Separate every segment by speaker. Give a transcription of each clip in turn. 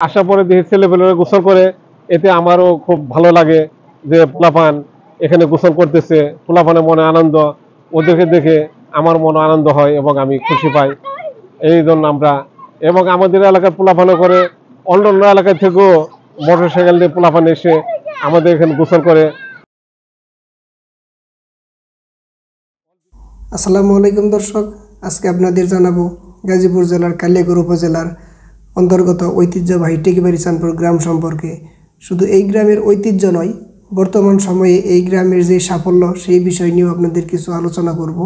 Speaker 1: আসার পরে দেখি ছেলেপেলেরা গোসল করে, এতে আমারও খুব ভালো লাগে যে পোলাপান এখানে গোসল করতেছে, পোলাপানের মনে আনন্দ, ওদেরকে দেখে আমার মনে আনন্দ হয় এবং আমি খুশি পাই। এই জন্য আমরা এবং আমাদের এলাকার পোলাপানও করে, অন্য অন্য এলাকা থেকেও মোটরসাইকেল দিয়ে পোলাপান এসে আমাদের এখানে গোসল করে।
Speaker 2: আসসালামু আলাইকুম দর্শক, আজকে আপনাদের জানাবো গাজীপুর জেলার কালিয়াকৈর উপজেলার অন্তর্গত ঐতিহ্যবাহী টেকিবাড়ি চাঁদপুর গ্রাম সম্পর্কে। শুধু এই গ্রামের ঐতিহ্য নয়, বর্তমান সময়ে এই গ্রামের যে সাফল্য সেই বিষয় নিয়েও আপনাদের কিছু আলোচনা করব।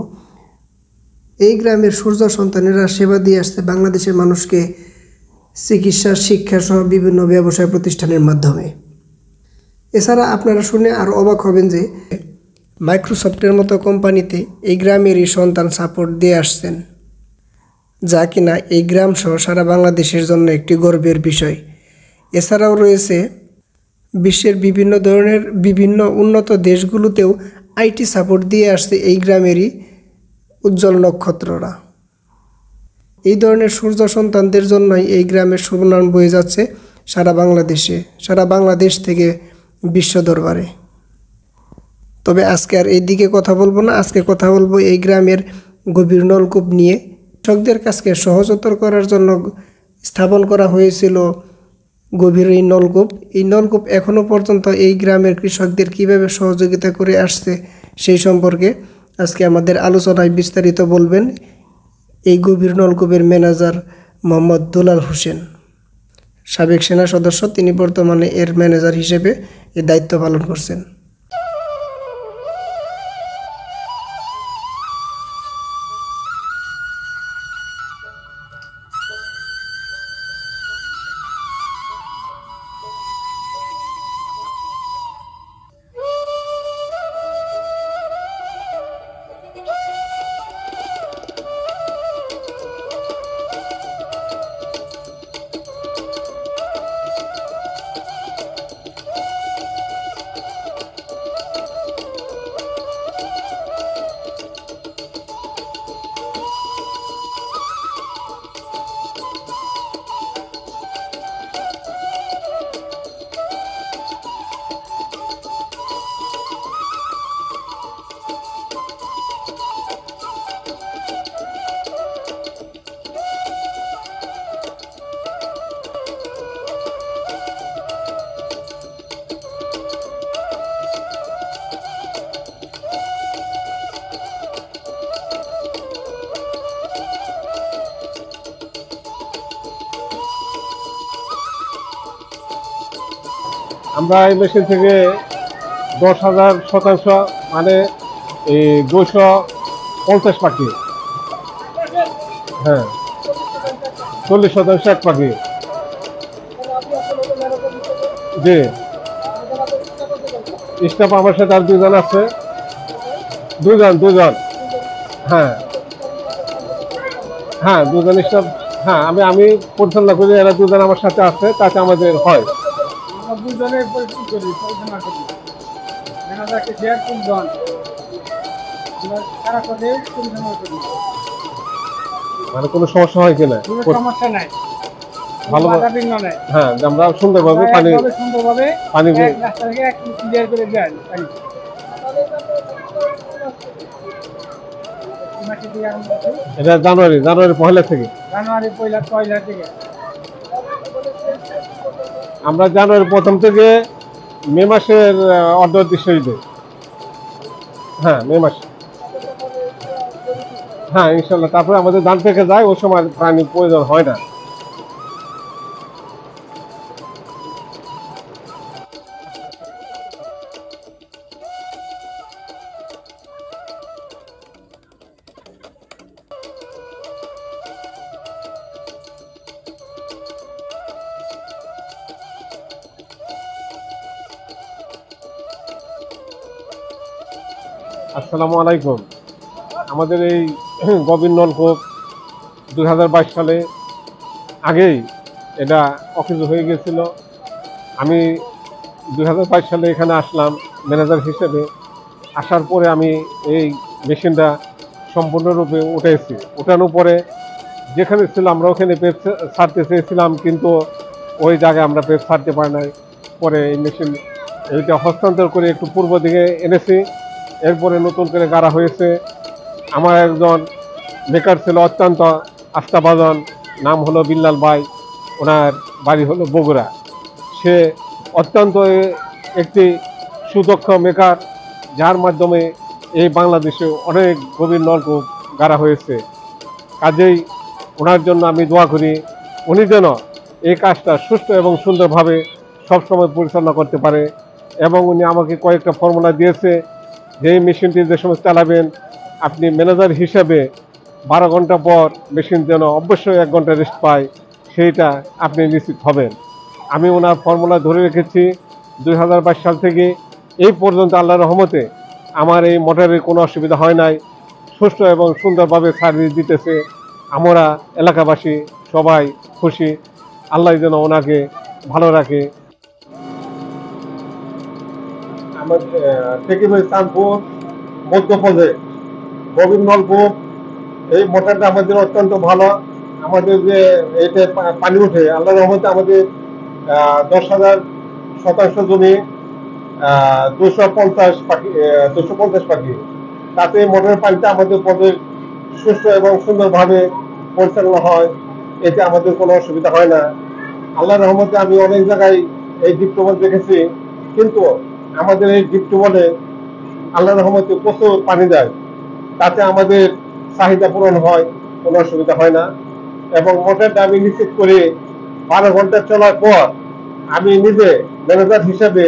Speaker 2: এই গ্রামের সূর্য সন্তানেরা সেবা দিয়ে আসছে বাংলাদেশের মানুষকে চিকিৎসা, শিক্ষা সহ বিভিন্ন ব্যবসায় প্রতিষ্ঠানের মাধ্যমে। এছাড়া আপনারা শুনে আরও অবাক হবেন যে মাইক্রোসফটের মতো কোম্পানিতে এই গ্রামেরই সন্তান সাপোর্ট দিয়ে আসছেন, যা কিনা এই গ্রাম সহ সারা বাংলাদেশের জন্য একটি গর্বের বিষয়। এছাড়াও রয়েছে বিশ্বের বিভিন্ন উন্নত দেশগুলোতেও আইটি সাপোর্ট দিয়ে আসছে এই গ্রামেরই উজ্জ্বল নক্ষত্ররা। এই ধরনের সূর্য সন্তানদের জন্যই এই গ্রামের সুনাম বয়ে যাচ্ছে সারা বাংলাদেশ থেকে বিশ্ব দরবারে। তবে আজকে আর এই দিকে কথা বলবো না, আজকে কথা বলবো এই গ্রামের গভীর নলকূপ নিয়ে। কৃষকদের কাজকে সহজতর করার জন্য স্থাপন করা হয়েছিল গভীর এই নলকূপ। এই নলকূপ এখনও পর্যন্ত এই গ্রামের কৃষকদের কিভাবে সহযোগিতা করে আসছে সেই সম্পর্কে আজকে আমাদের আলোচনায় বিস্তারিত বলবেন এই গভীর নলকূপের ম্যানেজার মোহাম্মদ দুলাল হোসেন, সাবেক সেনা সদস্য। তিনি বর্তমানে এর ম্যানেজার হিসেবে এই দায়িত্ব পালন করছেন।
Speaker 1: আমরা এই মেশিন থেকে 10,000% মানে এই 250 পাখি, হ্যাঁ 40% এক পাখি। জি, স্টাফ আমার সাথে আর দুজন আছে, দুজন হ্যাঁ হ্যাঁ দুজন স্টাফ। হ্যাঁ আমি পরিচালনা করি, এরা দুজন আমার সাথে আছে, তাতে আমাদের হয়। মানে কোনো সমস্যা হয় কিনা? ভালো, হ্যাঁ আমরা সুন্দরভাবে পানি এটা জানুয়ারি পয়লা থেকে আমরা জানুয়ারি প্রথম থেকে মে মাসের অর্ডার দিচ্ছি। হ্যাঁ মে মাসে, হ্যাঁ ইনশাল্লাহ। তারপরে আমাদের ধান থেকে যায়, ওই সময় পানি প্রয়োজন হয় না। আসসালামু আলাইকুম। আমাদের এই গভীর নলকূপ 2022 সালে আগেই এটা অকেজ হয়ে গেছিল। আমি 2022 সালে এখানে আসলাম ম্যানেজার হিসেবে। আসার পরে আমি এই মেশিনটা সম্পূর্ণরূপে উঠানোর পরে যেখানে ছিল আমরা ওখানে ছাড়তে চেয়েছিলাম, কিন্তু ওই জায়গায় আমরা পেজ ছাড়তে পারি নাই। পরে এই মেশিন এইটা হস্তান্তর করে একটু পূর্ব দিকে এনেছি, এরপরে নতুন করে গাড়া হয়েছে। আমার একজন মেকার ছিল অত্যন্ত আস্থাভাজন, নাম হলো বিল্লাল ভাই, ওনার বাড়ি হলো বগুড়া। সে অত্যন্ত একটি সুদক্ষ মেকার, যার মাধ্যমে এই বাংলাদেশে অনেক গভীর নলকূপ গাড়া হয়েছে। কাজেই ওনার জন্য আমি দোয়া করি, উনি যেন এই কাজটা সুষ্ঠু এবং সুন্দরভাবে সবসময় পরিচালনা করতে পারে। এবং উনি আমাকে কয়েকটা ফর্মুলা দিয়েছে যে এই মেশিনটি যে সময় চালাবেন আপনি ম্যানেজার হিসেবে 12 ঘন্টা পর মেশিন যেন অবশ্যই 1 ঘন্টা রেস্ট পায়, সেইটা আপনি নিশ্চিত হবেন। আমি ওনার ফর্মুলা ধরে রেখেছি। 2022 সাল থেকে এই পর্যন্ত আল্লাহর রহমতে আমার এই মোটরের কোনো অসুবিধা হয় নাই, সুষ্ঠু এবং সুন্দরভাবে সার্ভিস দিতেছে। আমরা এলাকাবাসী সবাই খুশি। আল্লাহ যেন ওনাকে ভালো রাখে। আমাদের টেকিবাই চাঁদপুর মধ্যপ্রদেশ গভীর নলকূপ, এই মোটরটা আমাদের অত্যন্ত ভালো। আমাদের যে এইটা পানি উঠে আল্লাহর রহমতে আমাদের 10,000 শতাংশ জমি 250 পাখি তাতে মোটরের পানিটা আমাদের পদে সুস্থ এবং সুন্দরভাবে পরিচালনা হয়, এতে আমাদের কোনো অসুবিধা হয় না। আল্লাহর রহমতে আমি অনেক জায়গায় এই ডিপ টিউবওয়েল দেখেছি, কিন্তু আমাদের এই ডিপ টিউবওয়েলে আল্লাহর রহমতে প্রচুর পানি দেয়, তাতে আমাদের চাহিদা পূরণ হয়, কোনো অসুবিধা হয় না। এবং মোটরটা আমি নিশ্চিত করে 12 ঘন্টা চলার পর আমি নিজে ম্যানেজার হিসেবে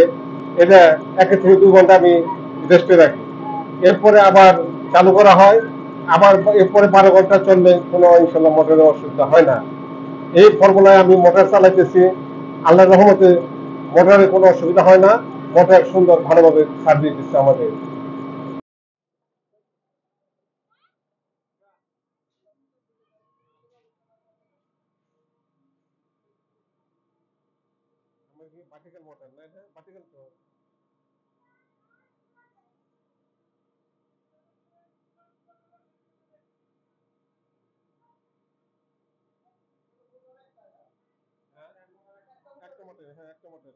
Speaker 1: এটা 1 থেকে 2 ঘন্টা আমি রেস্টে রাখি, এরপরে আবার চালু করা হয়। আবার এরপরে 12 ঘন্টা চললে কোনো ইনশাল্লাহ মোটরের অসুবিধা হয় না। এই ফর্মুলায় আমি মোটর চালাইতেছি, আল্লাহর রহমতে মোটরের কোনো অসুবিধা হয় না। মোটর সুন্দর ভালোভাবে সার্ভিস দিচ্ছে আমাদের। ভার্টিক্যাল মোটর না, এটা ভার্টিক্যাল তো একটা মোটর, হ্যাঁ একটা মোটর।